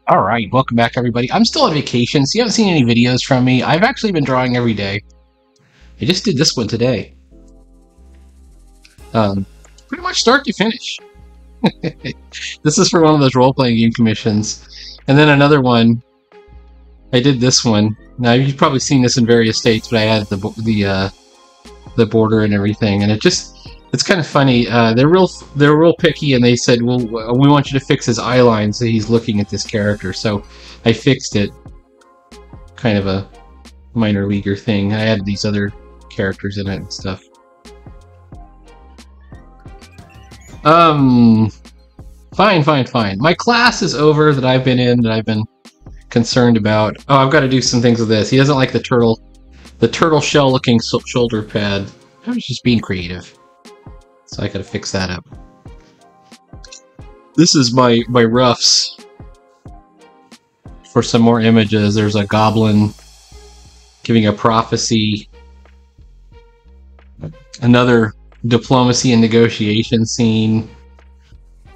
All right, welcome back, everybody. I'm still on vacation, so you haven't seen any videos from me. I've actually been drawing every day. I just did this one today. Pretty much start to finish. This is for one of those role-playing game commissions. And then another one, I did this one. Now, you've probably seen this in various states, but I added the border and everything, and it's kind of funny. They're real picky, and they said, well, we want you to fix his eye line so he's looking at this character. So I fixed it. Kind of a minor leaguer thing. I added these other characters in it and stuff. Fine. My class is over that I've been in, that I've been concerned about. Oh, I've got to do some things with this. He doesn't like the turtle shell looking shoulder pad. I was just being creative. So I gotta fix that up. This is my roughs for some more images. There's a goblin giving a prophecy. Another diplomacy and negotiation scene.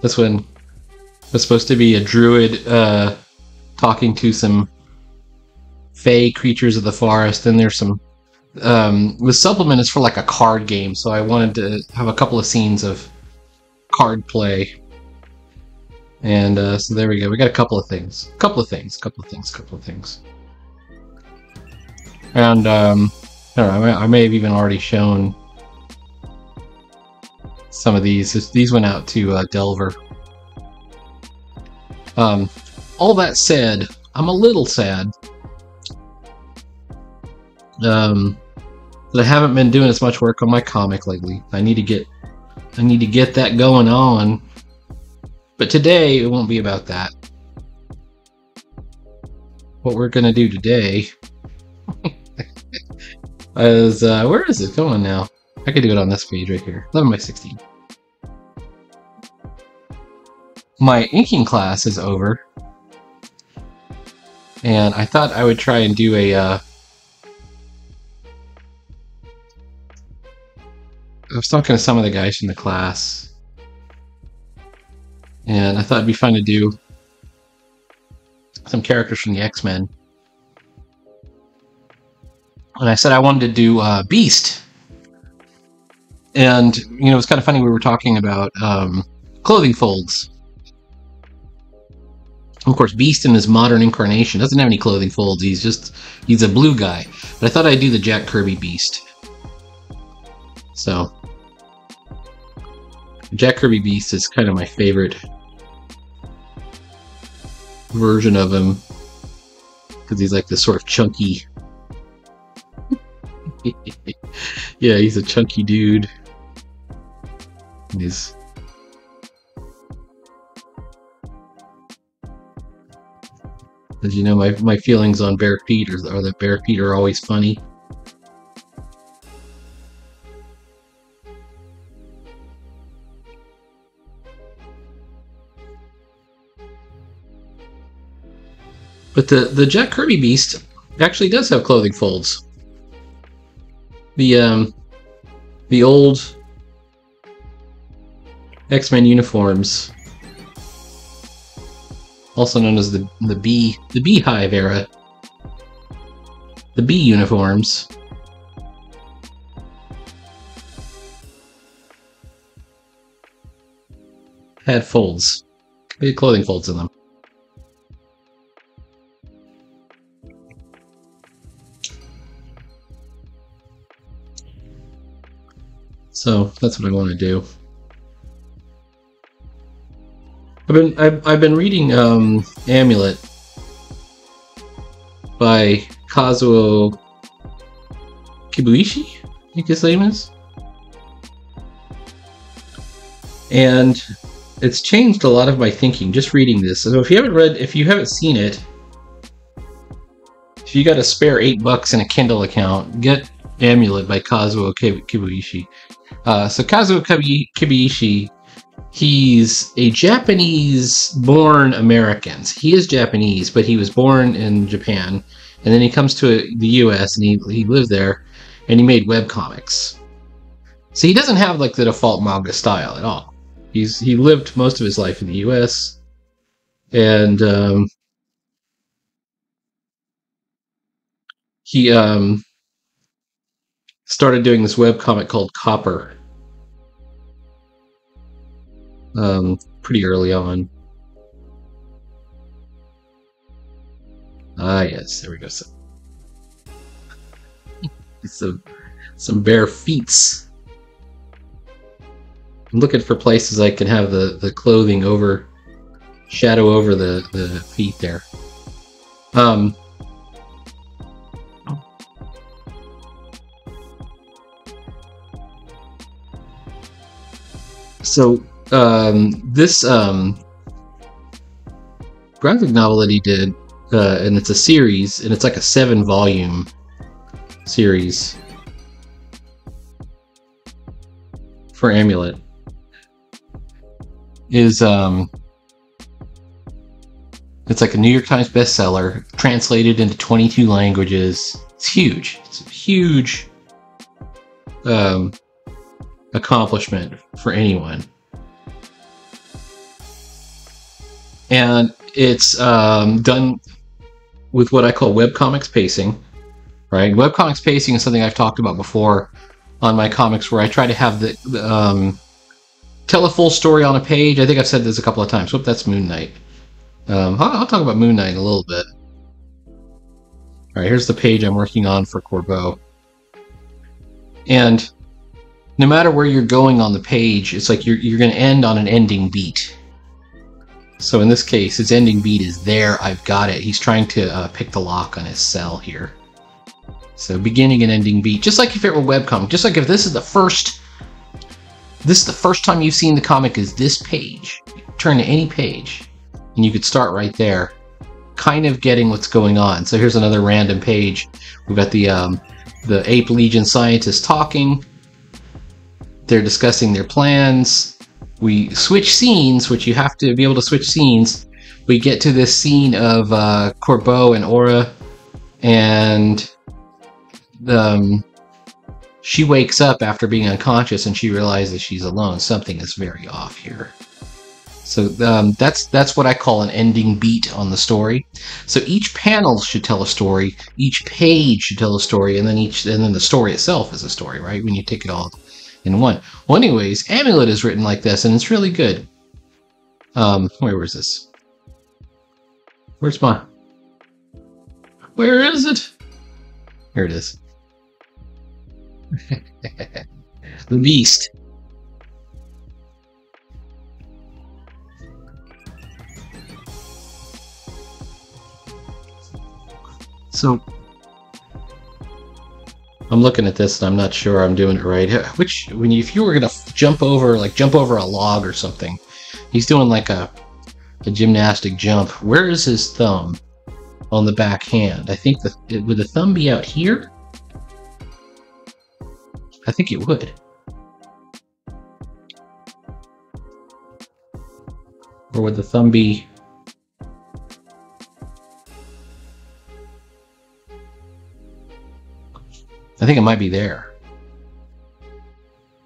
This one was supposed to be a druid talking to some fey creatures of the forest. And there's some the supplement is for like a card game, so I wanted to have a couple of scenes of card play. And so there we go. We got a couple of things. And I don't know, I may have even already shown some of these. These went out to Delver. All that said, I'm a little sad that I haven't been doing as much work on my comic lately. I need to get that going on. But today it won't be about that. What we're gonna do today is where is it going now? I could do it on this page right here. 11 by 16. My inking class is over, and I thought I would try and do a I was talking to some of the guys from the class, and I thought it'd be fun to do some characters from the X-Men. And I said I wanted to do Beast. And, you know, it's kind of funny, we were talking about clothing folds. Of course, Beast in his modern incarnation doesn't have any clothing folds. He's a blue guy. But I thought I'd do the Jack Kirby Beast. So Jack Kirby Beast is kind of my favorite version of him, because he's like this sort of chunky yeah, he's a chunky dude. He's as you know, my feelings on Bare Pete are that Bare Pete are always funny. But the Jack Kirby Beast actually does have clothing folds. The old X-Men uniforms, also known as the Beehive era, the Bee uniforms, had folds. They had clothing folds in them. So that's what I want to do. I've been reading Amulet by Kazuo Kibuishi, I think his name is. And it's changed a lot of my thinking just reading this. So if you haven't seen it, if you got a spare $8 in a Kindle account, get Amulet by Kazuo Kibuishi. So Kazuo Kibuishi, he's a Japanese-born American. He is Japanese, but he was born in Japan, and then he comes to the U.S. and he lived there, and he made webcomics. So he doesn't have like the default manga style at all. He lived most of his life in the U.S. and he started doing this webcomic called Copper pretty early on. Ah, yes, there we go. Some bare feets. I'm looking for places I can have the clothing shadow over the feet there. So this graphic novel that he did, and it's a series, and it's like a 7-volume series for Amulet, is it's like a New York Times bestseller, translated into 22 languages. It's huge. It's a huge accomplishment for anyone. And it's done with what I call webcomics pacing, right? Webcomics pacing is something I've talked about before on my comics, where I try to have tell a full story on a page. I think I've said this a couple of times. Whoop, that's Moon Knight. I'll talk about Moon Knight in a little bit. All right, here's the page I'm working on for Corbeau. And no matter where you're going on the page, it's like you're going to end on an ending beat. So in this case, his ending beat is there. I've got it. He's trying to pick the lock on his cell here. So beginning and ending beat, just like if it were webcomic, just like if this is the first time you've seen the comic is this page. Turn to any page, and you could start right there, kind of getting what's going on. So here's another random page. We've got the Ape Legion scientists talking. They're discussing their plans. We switch scenes, which you have to be able to switch scenes. We get to this scene of Corbeau and Aura, and she wakes up after being unconscious, and she realizes she's alone. Something is very off here. So that's what I call an ending beat on the story. So each panel should tell a story, each page should tell a story, and then the story itself is a story, right? When you take it all in one. Well, anyways, Amulet is written like this, and it's really good. Where was this? Where is it? Here it is. The Beast. So I'm looking at this and I'm not sure I'm doing it right. If you were gonna jump over a log or something, he's doing like a gymnastic jump. Where is his thumb on the back hand? I think would the thumb be out here? I think it would. Or would the thumb be... I think it might be there.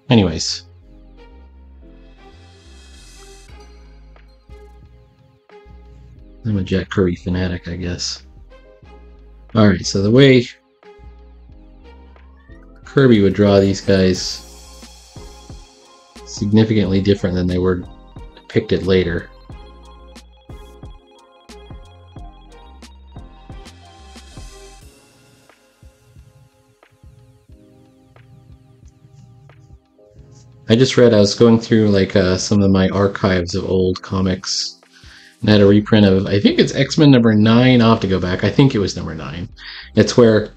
Anyways. I'm a Jack Kirby fanatic, I guess. Alright, so the way Kirby would draw these guys significantly different than they were depicted later. I was going through some of my archives of old comics, and had a reprint of, I think it's X-Men number 9. I'll have to go back. I think it was number 9. It's where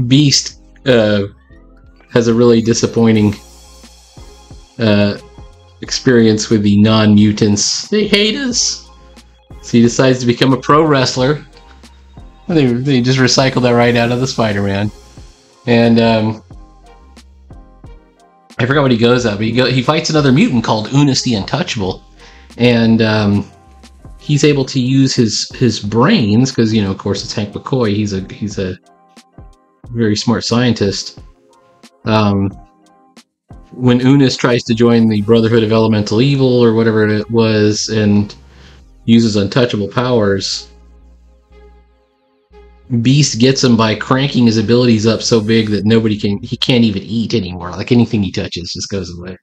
Beast has a really disappointing experience with the non-mutants. They hate us. So he decides to become a pro wrestler. They just recycled that right out of the Spider-Man. And I forgot what he goes at, but he fights another mutant called Unis the Untouchable, and he's able to use his brains, because of course it's Hank McCoy. He's a very smart scientist. When Unis tries to join the Brotherhood of Elemental Evil or whatever it was, and uses untouchable powers, Beast gets him by cranking his abilities up so big that he can't even eat anymore. Like anything he touches just goes away.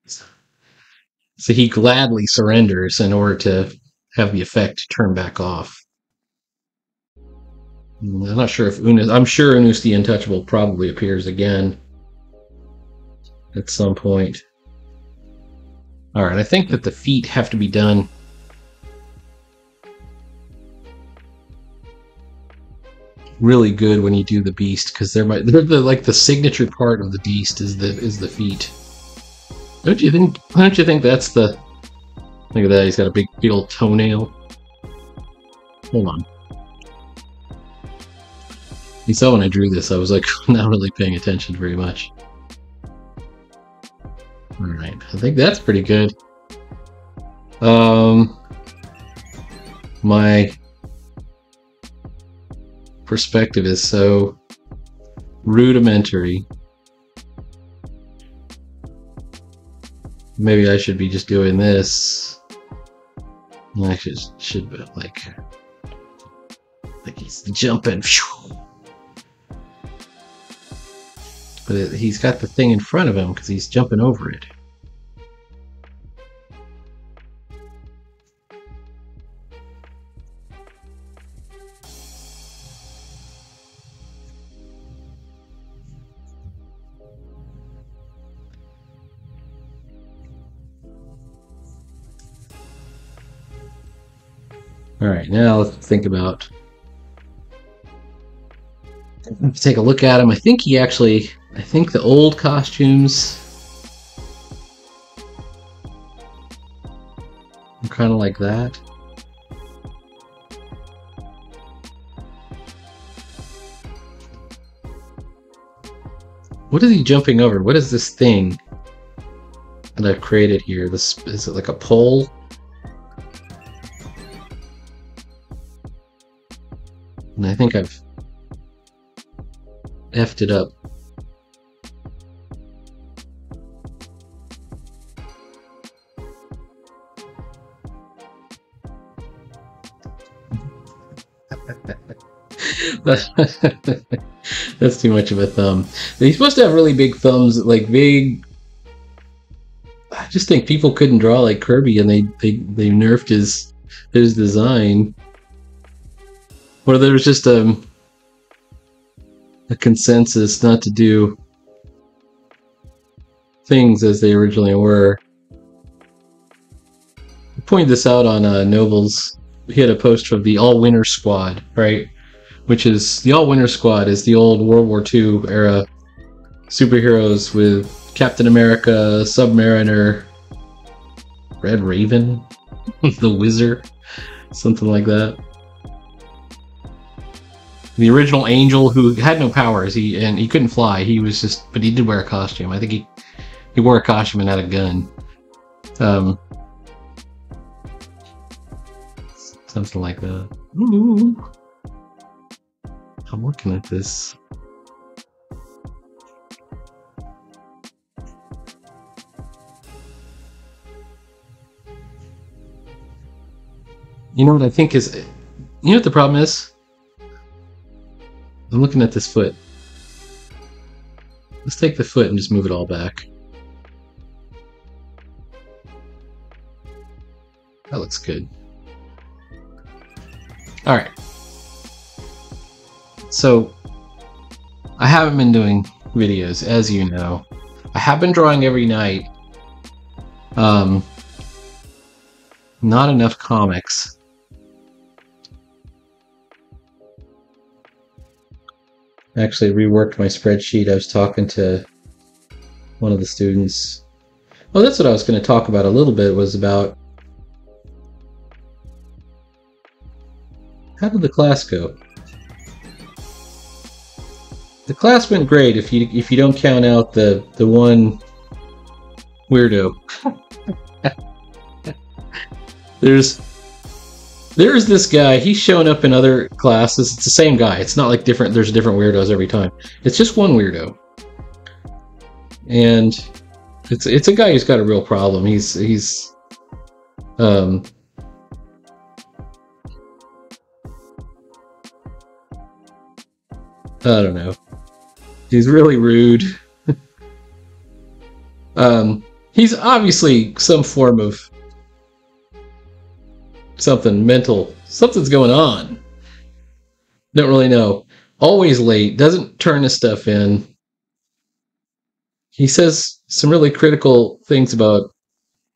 So he gladly surrenders in order to have the effect turn back off. I'm not sure if I'm sure Unus the Untouchable probably appears again at some point. Alright, I think that the feet have to be done really good when you do the beast, because they're like the signature part of the beast is the feet. Don't you think that's the... Look at that, he's got a big old toenail. Hold on. You saw when I drew this, I was like not really paying attention very much. Alright, I think that's pretty good. My perspective is so rudimentary. Maybe I should be just doing this. I should be like he's jumping. But he's got the thing in front of him because he's jumping over it. Alright, now let's think about... Let's take a look at him. I think the old costumes are kind of like that. What is he jumping over? What is this thing that I've created here? Is it like a pole? And I think I've effed it up. That's too much of a thumb. He's supposed to have really big thumbs, like big... I just think people couldn't draw like Kirby, and they nerfed his design. Or there was just a consensus not to do things as they originally were. I pointed this out on Noble's. He had a poster of the All-Winner Squad, right? Which is, the All-Winner Squad is the old World War II era superheroes with Captain America, Submariner, Red Raven, the Wizard, something like that. The original Angel, who had no powers, he couldn't fly. He was just, but he did wear a costume. I think he wore a costume and had a gun. Something like that. Ooh. I'm looking at this. You know what I think is... You know what the problem is? I'm looking at this foot. Let's take the foot and just move it all back. That looks good. Alright. So, I haven't been doing videos, as you know. I have been drawing every night. Not enough comics. I actually reworked my spreadsheet. I was talking to one of the students. Well, that's what I was going to talk about a little bit, was about how did the class go? The class went great if you don't count out the one weirdo. There's this guy. He's shown up in other classes. It's the same guy. It's not like there's different weirdos every time. It's just one weirdo, and it's a guy who's got a real problem. He's I don't know. He's really rude. He's obviously some form of something mental. Something's going on. Don't really know. Always late. Doesn't turn his stuff in. He says some really critical things about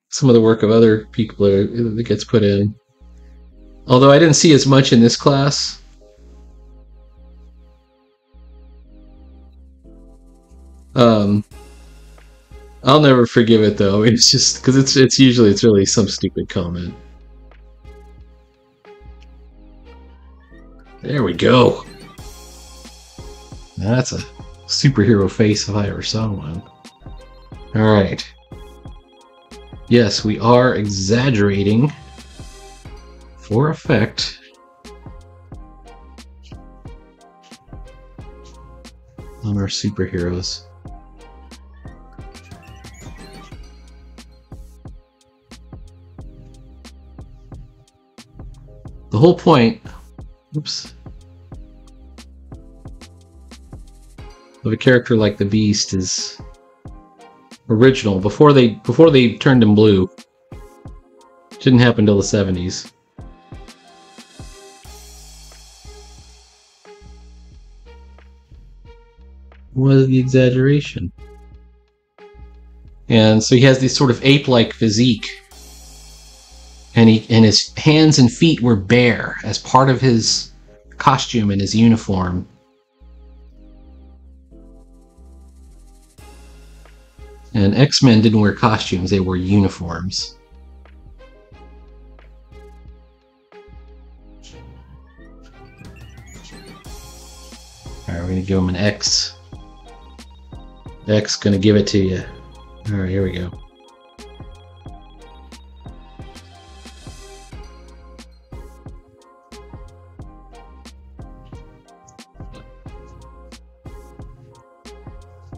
some of the work of other people that gets put in. Although I didn't see as much in this class. I'll never forgive it though. It's just because it's usually really some stupid comment. There we go. Now that's a superhero face if I ever saw one. All right. Yes, we are exaggerating for effect. On our superheroes. The whole point, oops, of a character like the Beast is original. Before they turned him blue. Didn't happen till the 70s. Was the exaggeration. And so he has this sort of ape-like physique. And his hands and feet were bare as part of his costume and his uniform. And X-Men didn't wear costumes, they wore uniforms. Alright, we're gonna give him an X. X gonna give it to you. Alright, here we go.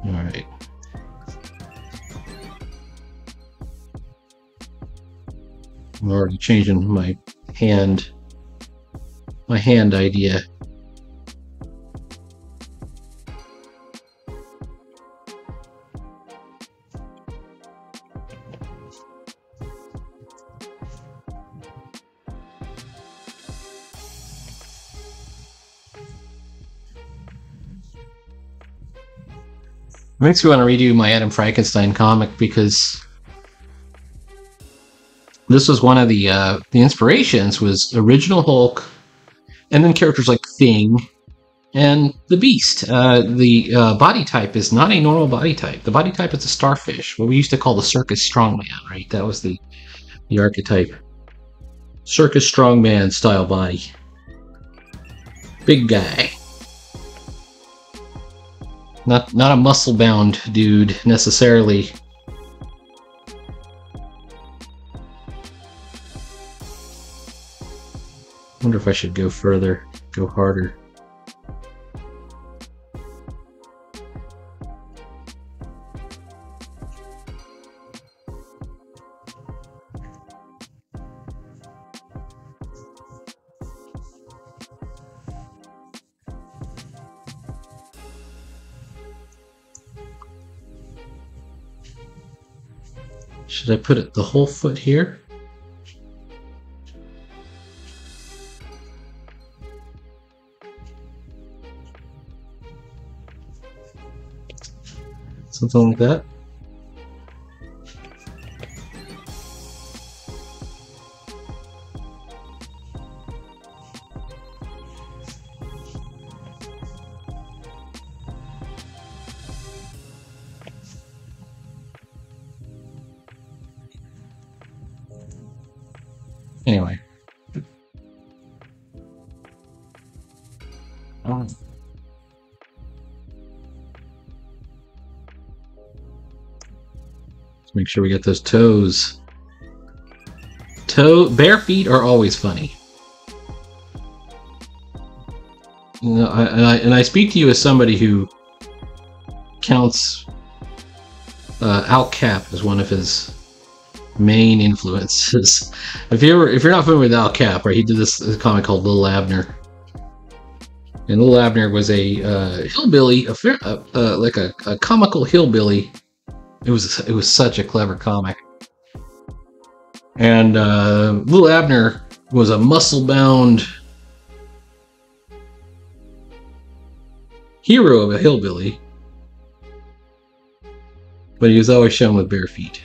Alright. I'm already changing my hand idea. It makes me want to redo my Adam Frankenstein comic because this was one of the inspirations was original Hulk, and then characters like Thing and the Beast. The body type is not a normal body type. The body type is a starfish, what we used to call the circus strongman, right? That was the archetype. Circus strongman style body. Big guy. Not a muscle-bound dude, necessarily. Wonder if I should go further, go harder. Should I put it the whole foot here? Something like that. Anyway. Let's make sure we get those toes. Bare feet are always funny. You know, I speak to you as somebody who counts Al Cap as one of his main influences. If you're not familiar with Al Cap, right? He did this comic called Little Abner, And Little Abner was a hillbilly, like a comical hillbilly. It was such a clever comic. And Little Abner was a muscle-bound hero of a hillbilly, but he was always shown with bare feet.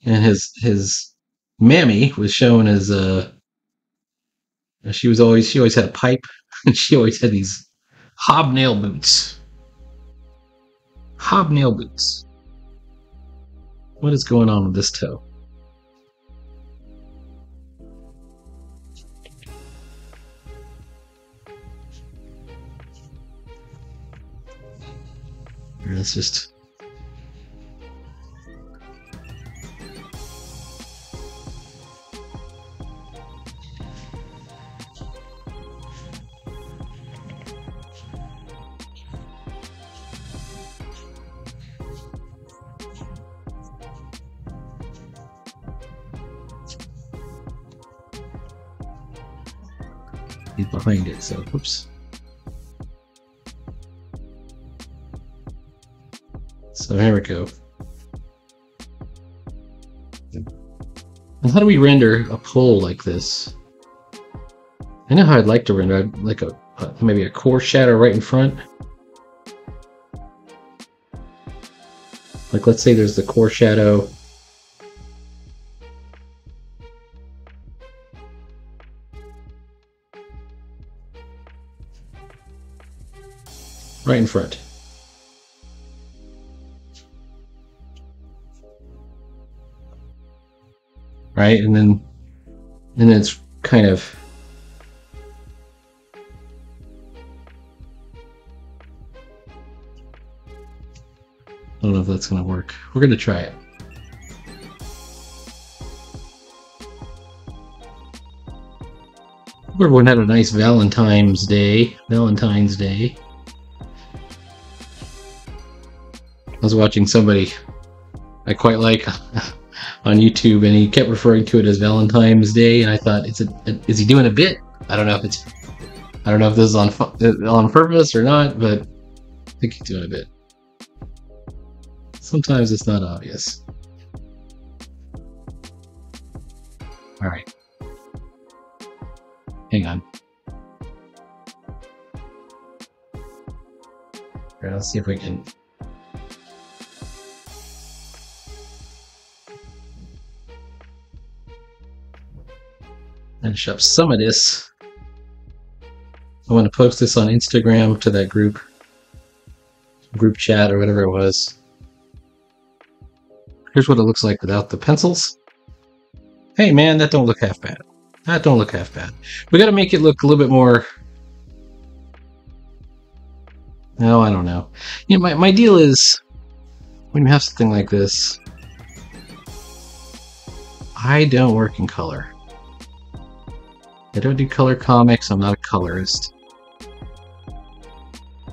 And his mammy was shown as she always had a pipe, and she always had these hobnail boots. Hobnail boots. What is going on with this toe? Let's just... He's behind it, so whoops. So here we go. And how do we render a pole like this? I know how I'd like to render, like maybe a core shadow right in front. Like let's say there's the core shadow. Right in front. Right, and then it's kind of I don't know if that's gonna work. We're gonna try it. Hope everyone had a nice Valentine's Day. I was watching somebody I quite like on YouTube, and he kept referring to it as Valentine's Day, and I thought, is he doing a bit? I don't know if this is on purpose or not, but I think he's doing a bit. Sometimes it's not obvious. All right, hang on. All right, let's see if we can. Finish up some of this. I want to post this on Instagram to that group chat or whatever it was. Here's what it looks like without the pencils. Hey man, that don't look half bad. We got to make it look a little bit more. No, I don't know. You know, my deal is when you have something like this, I don't work in color. I don't do color comics. I'm not a colorist.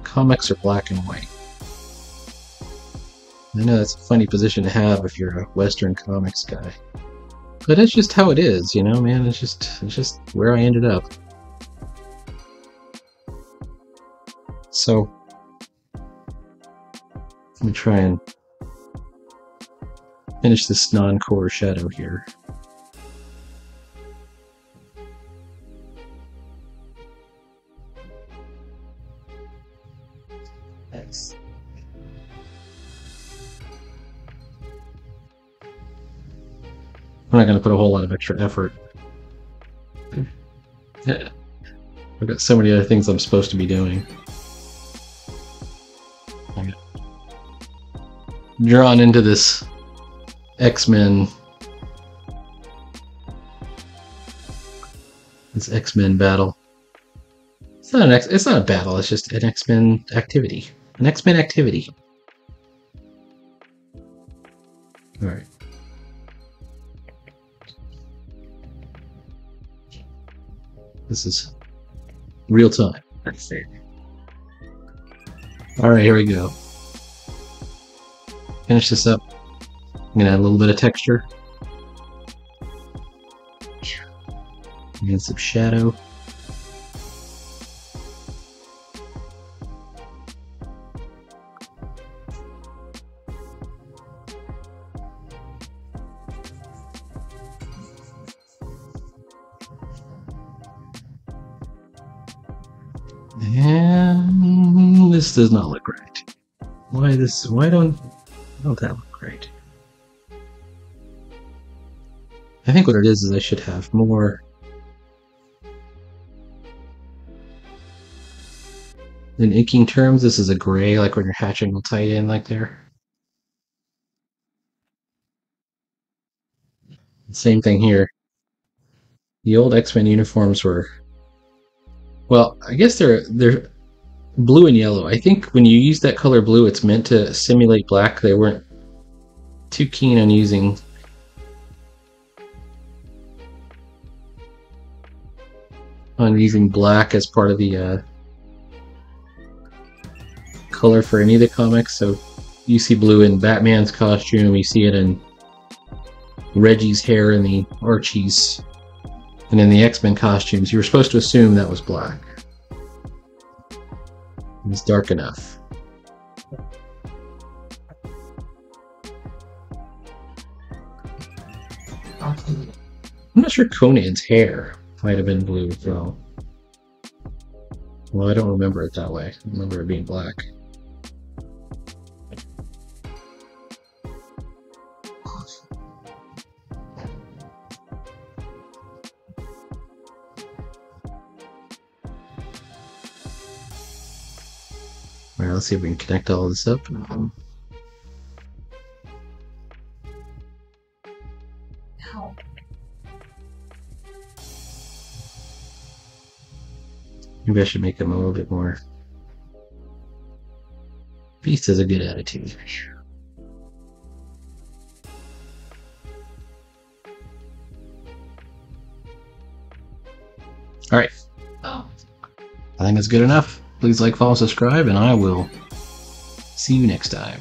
Comics are black and white. I know that's a funny position to have if you're a Western comics guy, but it's just how it is, you know, man. It's just where I ended up. So let me try and finish this non-core shadow here. I'm not going to put a whole lot of extra effort. Yeah. I've got so many other things I'm supposed to be doing. I get drawn into this X-Men battle. It's not a battle, it's just an X-Men activity. Alright. This is real time. Alright, here we go. Finish this up. I'm gonna add a little bit of texture. And some shadow. And this does not look right. Why don't that look right? I think what it is I should have more. In inking terms, this is a gray, like when you're hatching will tight in like there. Same thing here. The old X-Men uniforms were, well, I guess they're blue and yellow. I think when you use that color blue, it's meant to simulate black. They weren't too keen on using black as part of the color for any of the comics. So you see blue in Batman's costume, you see it in Reggie's hair in the Archies, and in the X-Men costumes. You were supposed to assume that was black. It was dark enough. I'm not sure Conan's hair might have been blue as well. Well, I don't remember it that way. I remember it being black. Alright, let's see if we can connect all this up. Maybe I should make him a little bit more. Beast has a good attitude. Alright. I think that's good enough. Please like, follow, subscribe, and I will see you next time.